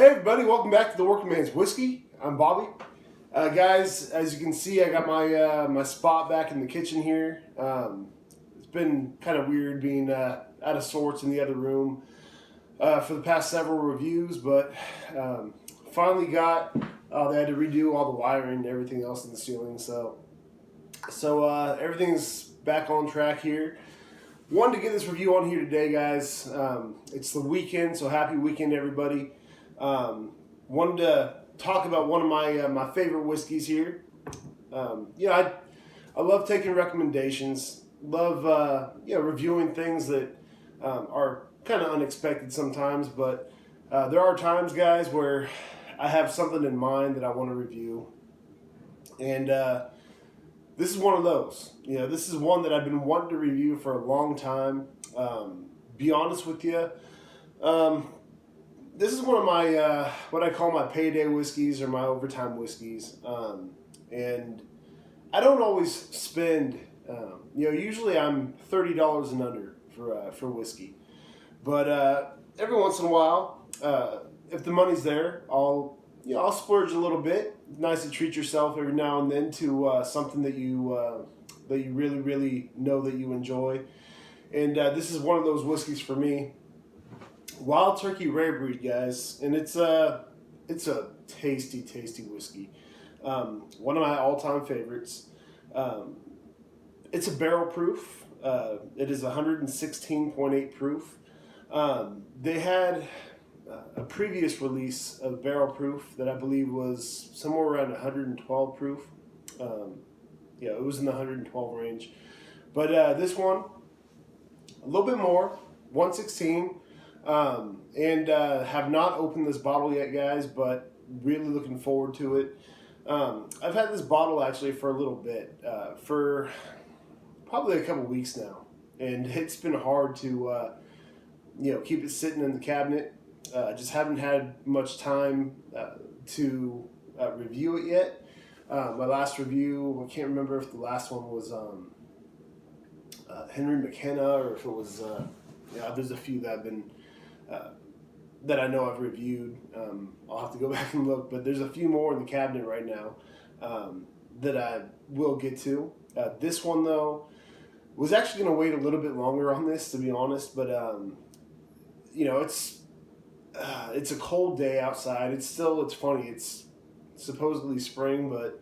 Hey everybody, welcome back to the Working Man's Whiskey. I'm Bobby. Guys, as you can see, I got my spot back in the kitchen here. It's been kind of weird being out of sorts in the other room for the past several reviews, but finally got, they had to redo all the wiring and everything else in the ceiling, so everything's back on track here. Wanted to get this review on here today, guys. It's the weekend, so happy weekend, everybody. Wanted to talk about one of my favorite whiskeys here. I love taking recommendations. Love reviewing things that are kind of unexpected sometimes, but there are times, guys, where I have something in mind that I want to review, and this is one of those. This is one that I've been wanting to review for a long time. Be honest with you. This is one of my, what I call my payday whiskeys or my overtime whiskeys. And I don't always spend, usually I'm $30 and under for whiskey. But every once in a while, if the money's there, I'll splurge a little bit. Nice to treat yourself every now and then to something that you really, really know that you enjoy. And this is one of those whiskeys for me. Wild Turkey Rare Breed, guys, and it's a tasty whiskey. One of my all-time favorites. It's a barrel proof. It is 116.8 proof. They had a previous release of barrel proof that I believe was somewhere around 112 proof. It was in the 112 range. But this one, a little bit more, 116. And have not opened this bottle yet, guys, but really looking forward to it. I've had this bottle actually for a little bit, for probably a couple weeks now, and it's been hard to keep it sitting in the cabinet. Just haven't had much time to review it yet. My last review, I can't remember if the last one was Henry McKenna or if it was there's a few that I've been that I know I've reviewed. I'll have to go back and look, but there's a few more in the cabinet right now that I will get to. This one, though, was actually going to wait a little bit longer on this, to be honest, but it's a cold day outside. It's funny. It's supposedly spring, but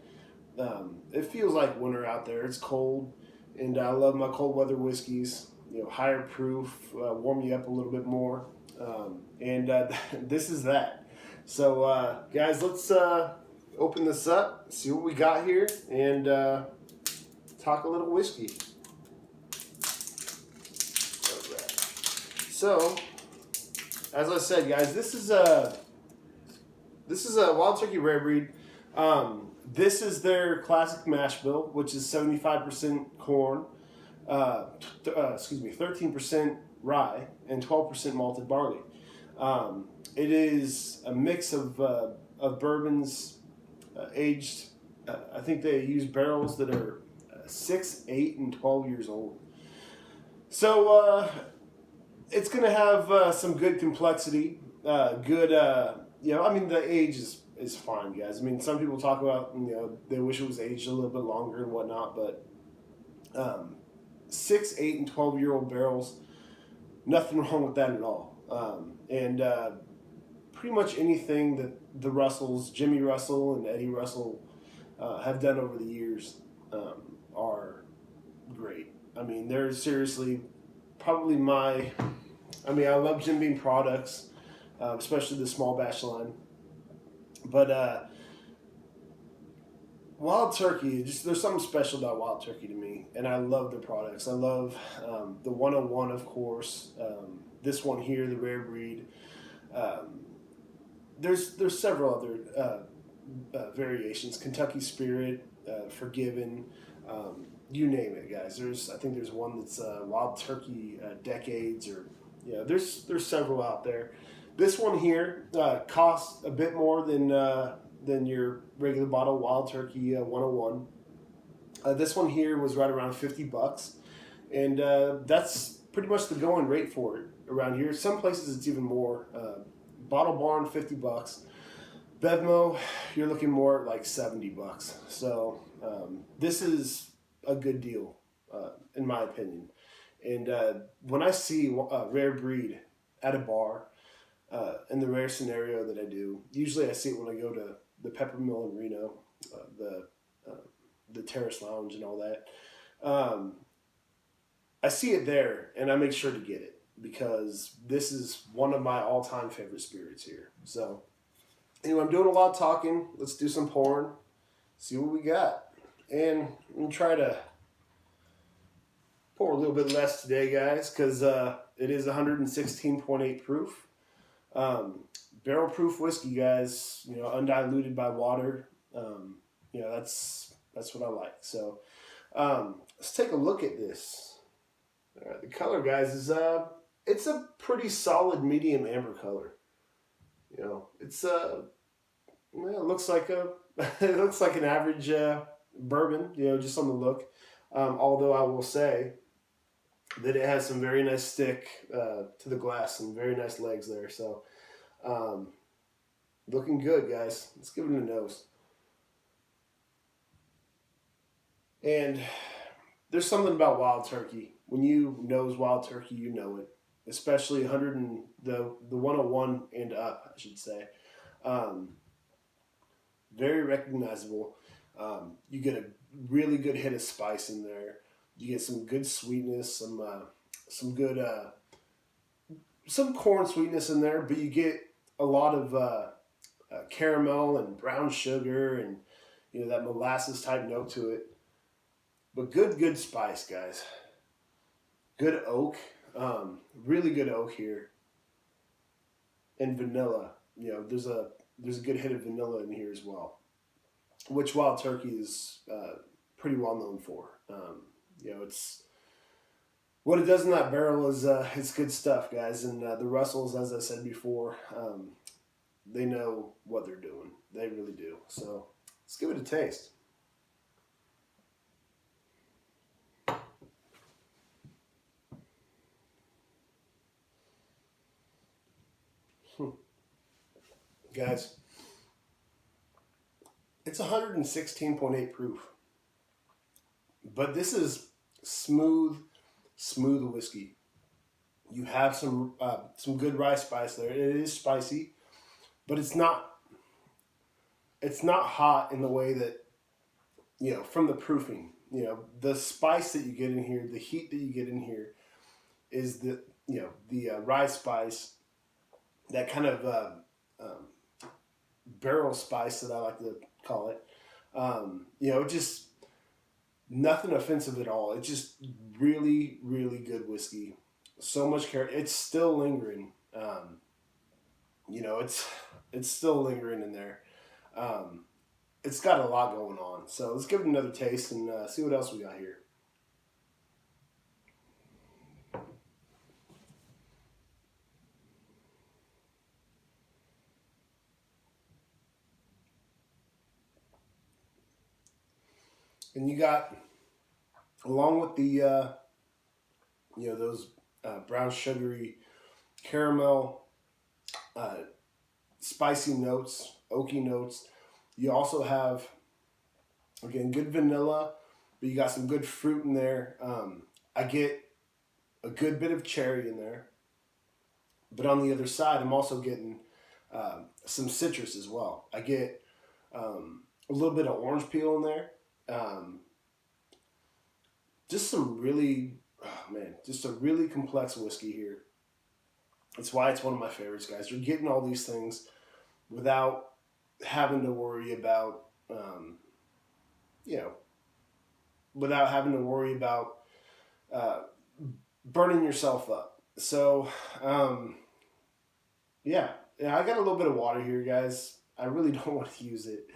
it feels like winter out there. It's cold, and I love my cold weather whiskeys. Higher proof, warm you up a little bit more. This is that. So, guys, let's open this up, see what we got here, and talk a little whiskey. So, as I said, guys, this is a Wild Turkey Rare Breed. This is their classic mash bill, which is 75% corn. 13% rye and 12% malted barley. It is a mix of bourbons aged. I think they use barrels that are 6, 8, and 12 years old. So it's going to have some good complexity. The age is fine, guys. I mean, some people talk about they wish it was aged a little bit longer and whatnot, but 6, 8, and 12-year-old barrels, nothing wrong with that at all. Pretty much anything that the Russells, Jimmy Russell and Eddie Russell, have done over the years are great. I mean, they're seriously probably I love Jim Beam products, especially the small batch line. But Wild Turkey, there's something special about Wild Turkey to me, and I love their products. I love the 101, of course. This one here, the Rare Breed. There's several other variations. Kentucky Spirit, Forgiven, you name it, guys. I think there's one that's Wild Turkey Decades, or there's several out there. This one here costs a bit more than your regular bottle Wild Turkey 101. This one here was right around $50, and that's pretty much the going rate for it around here. Some places it's even more, Bottle Barn, $50. Bevmo, you're looking more at like $70. So this is a good deal, in my opinion. And when I see a rare breed at a bar, in the rare scenario that I do, usually I see it when I go to the Pepper Mill in Reno, uh, the Terrace Lounge and all that. Um, I see it there, and I make sure to get it because this is one of my all-time favorite spirits here. So anyway, I'm doing a lot of talking. Let's do some pouring, see what we got, and I'm gonna try to pour a little bit less today, guys, because it is 116.8 proof. Um, Barrel proof whiskey, guys. You know, undiluted by water. You know, that's what I like. So let's take a look at this. All right, the color, guys, is it's a pretty solid medium amber color. You know, it's well, it looks like a it looks like an average bourbon. You know, just on the look. Although I will say that it has some very nice stick to the glass, some very nice legs there. So. Um, Looking good, guys. Let's give it a nose. And there's something about Wild Turkey. When you nose Wild Turkey, you know it. Especially 100 and the 101 and up, I should say. Um, Very recognizable. You get a really good hit of spice in there. You get some good sweetness, some good some corn sweetness in there, but you get a lot of caramel and brown sugar and you know that molasses type note to it. But good spice, guys. Good oak, really good oak here, and vanilla. You know, there's a good hit of vanilla in here as well, which Wild Turkey is pretty well known for. You know, it's what it does in that barrel is it's good stuff, guys. And the Russells, as I said before, they know what they're doing. They really do. So let's give it a taste. Guys, it's 116.8 proof. But this is smooth whiskey. You have some good rye spice there. It is spicy, but it's not hot in the way that you know from the proofing. You know the spice that you get in here, the heat that you get in here is the rye spice, that kind of um, barrel spice that I like to call it. You know, just nothing offensive at all. It's just really good whiskey. So much care. It's still lingering. You know, it's still lingering in there. Um, it's got a lot going on. So let's give it another taste and see what else we got here. And you got, along with the you know those brown sugary caramel, uh, spicy notes, oaky notes. You also have again good vanilla, but you got some good fruit in there. I get a good bit of cherry in there, but on the other side, I'm also getting some citrus as well. I get a little bit of orange peel in there. Um, just some really, oh man, just a really complex whiskey here. That's why it's one of my favorites, guys. You're getting all these things without having to worry about, you know, without having to worry about uh, burning yourself up. So, yeah, I got a little bit of water here, guys. I really don't want to use it,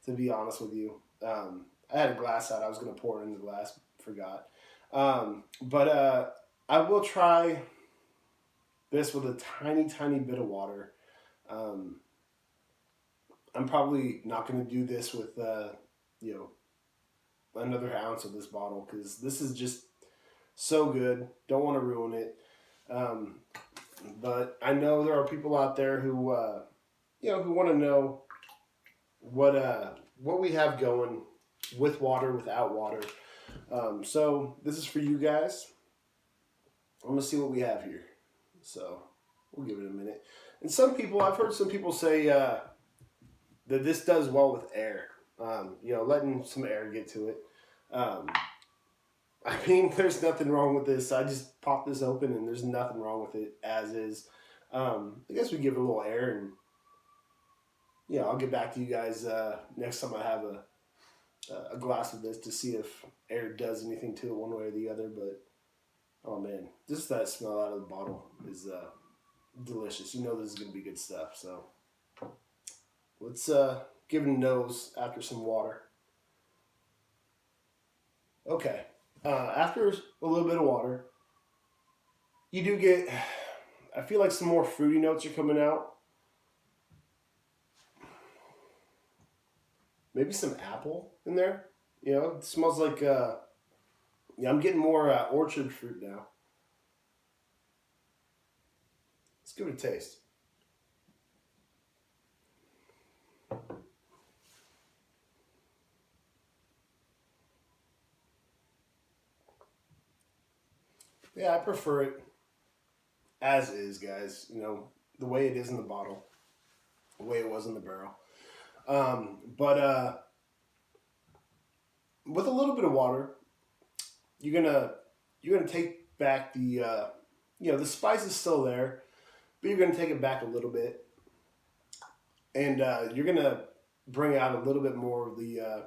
to be honest with you. I had a glass out. I was going to pour it in the glass, forgot. But I will try this with a tiny bit of water. Um, I'm probably not going to do this with, you know, another ounce of this bottle because this is just so good. Don't want to ruin it. Um, But I know there are people out there who who want to know what we have going with water, without water. So this is for you guys. I'm gonna see what we have here. So we'll give it a minute. And some people, I've heard some people say that this does well with air. Letting some air get to it. Um, I mean, there's nothing wrong with this. I just popped this open, and there's nothing wrong with it as is. I guess we give it a little air, and I'll get back to you guys next time I have a glass of this to see if air does anything to it one way or the other. But oh man, just that smell out of the bottle is delicious. You know this is gonna be good stuff. So let's give it a nose after some water. Okay, after a little bit of water, you do get. I feel like some more fruity notes are coming out. Maybe some apple in there. It smells like. Yeah, I'm getting more orchard fruit now. Let's give it a taste. Yeah, I prefer it as is, guys. The way it is in the bottle, the way it was in the barrel. But with a little bit of water, you're gonna take back the spice is still there, but you're gonna take it back a little bit, and you're gonna bring out a little bit more of the.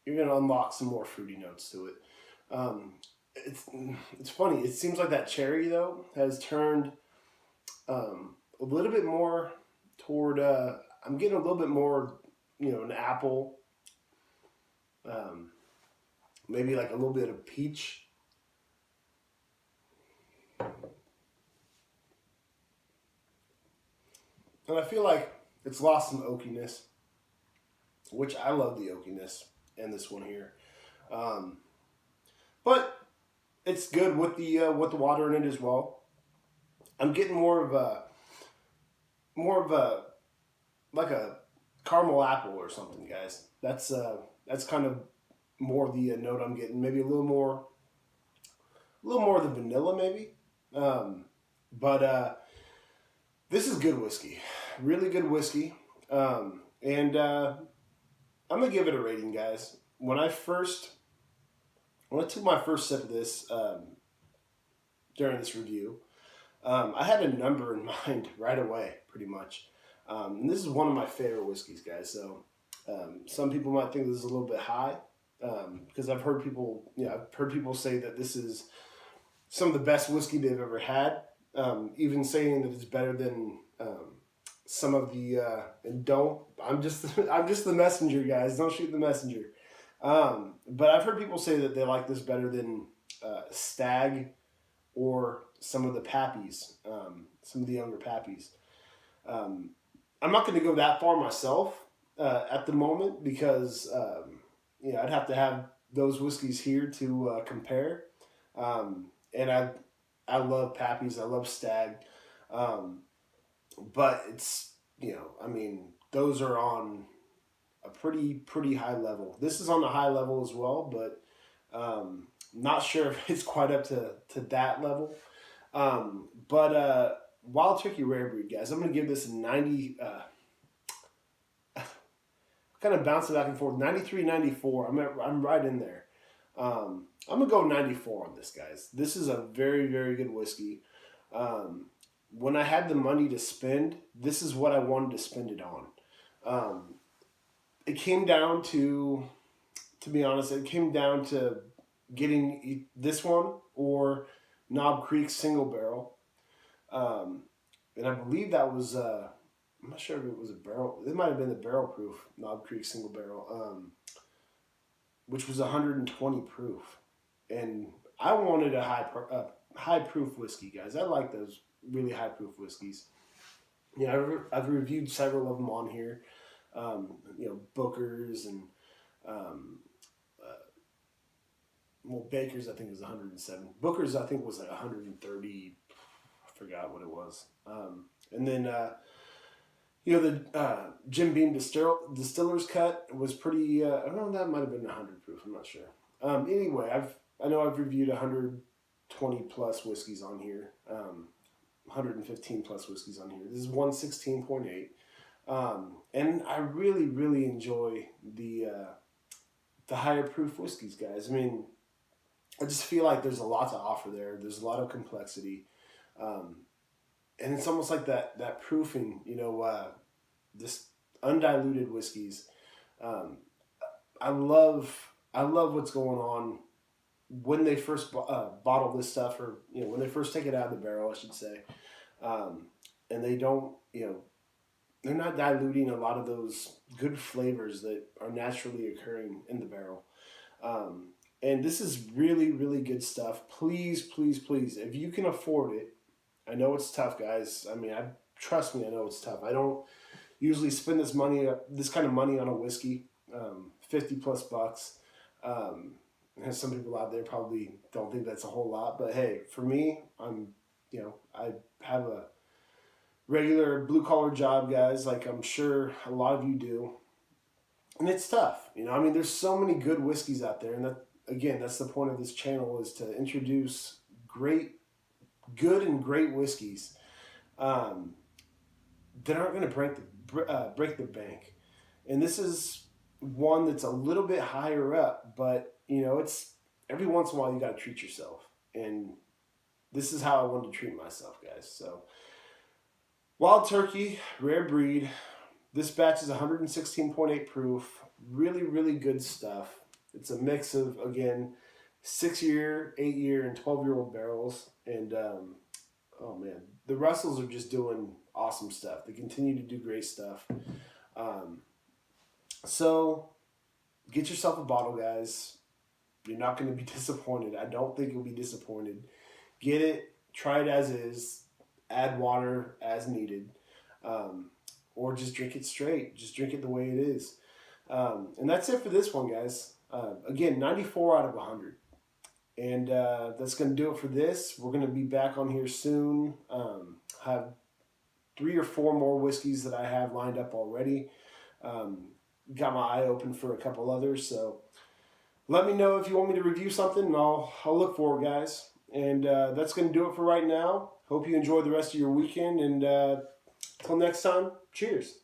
You're gonna unlock some more fruity notes to it. Um, it's it's funny. It seems like that cherry though has turned a little bit more toward. I'm getting a little bit more, an apple, um, maybe like a little bit of peach. And I feel like it's lost some oakiness, which I love the oakiness in this one here. Um, but it's good with the water in it as well. I'm getting more of a like a caramel apple or something, guys. That's kind of more the note I'm getting. Maybe a little more of the vanilla, maybe. Um, but this is good whiskey, really good whiskey. And I'm gonna give it a rating, guys. When I took my first sip of this during this review, I had a number in mind right away, pretty much. And this is one of my favorite whiskeys, guys. So some people might think this is a little bit high because I've heard people say that this is some of the best whiskey they've ever had. Even saying that it's better than some of the and don't. I'm just I'm just the messenger, guys. Don't shoot the messenger. But I've heard people say that they like this better than Stag or some of the Pappies, some of the younger Pappies. Um, I'm not going to go that far myself at the moment because I'd have to have those whiskeys here to compare. And I love Pappies, I love Stag, um, but it's I mean those are on a pretty high level. This is on a high level as well, but not sure if it's quite up to that level. But Wild Turkey Rare Breed, guys, I'm gonna give this a 90. Kind of bouncing back and forth. 93, 94. I'm right in there. I'm gonna go 94 on this, guys. This is a very very good whiskey. Um, when I had the money to spend, this is what I wanted to spend it on. Um, it came down to be honest, it came down to getting this one or Knob Creek single barrel. Um, and I believe that was, I'm not sure if it was a barrel, it might have been the barrel proof Knob Creek single barrel, which was 120 proof. And I wanted a high proof whiskey, guys. I like those really high proof whiskeys. I've reviewed several of them on here. Booker's and um, well, Baker's I think was 107. Booker's I think was like 135 forgot what it was. And then you know, the Jim Beam Distiller's Cut was pretty. I don't know, that might have been 100 proof. I'm not sure. Anyway, I know I've reviewed 120 plus whiskeys on here. 115 plus whiskeys on here. This is 116.8. And I really, really enjoy the higher proof whiskeys, guys. I mean, I just feel like there's a lot to offer there. There's a lot of complexity. And it's almost like that proofing, you know, this undiluted whiskeys. Um, I love what's going on when they first bottle this stuff, or you know, when they first take it out of the barrel, I should say. And they don't, you know, they're not diluting a lot of those good flavors that are naturally occurring in the barrel. And this is really, really good stuff. Please, please, please, if you can afford it, I know it's tough, guys. I mean, trust me, I know it's tough. I don't usually spend this kind of money on a whiskey, 50 plus bucks. And some people out there probably don't think that's a whole lot, but hey, for me, I have a regular blue collar job, guys, like I'm sure a lot of you do. And it's tough, you know. I mean, there's so many good whiskeys out there, and that's the point of this channel, is to introduce good and great whiskeys that aren't going to break the bank. And this is one that's a little bit higher up, but you know, it's every once in a while you got to treat yourself, and this is how I wanted to treat myself, guys. So, Wild Turkey, rare breed. This batch is 116.8 proof. Really, really good stuff. It's a mix of, again, 6-year, 8-year, and 12-year-old barrels. And, oh man, the Russells are just doing awesome stuff. They continue to do great stuff. So, get yourself a bottle, guys. You're not going to be disappointed. I don't think you'll be disappointed. Get it, try it as is, add water as needed, or just drink it straight. Just drink it the way it is. And that's it for this one, guys. Again, 94 out of 100. And that's going to do it for this. We're going to be back on here soon. Have 3 or 4 more whiskeys that I have lined up already. Got my eye open for a couple others, so let me know if you want me to review something, and I'll look for it, guys. And that's going to do it for right now. Hope you enjoy the rest of your weekend, and till next time, cheers.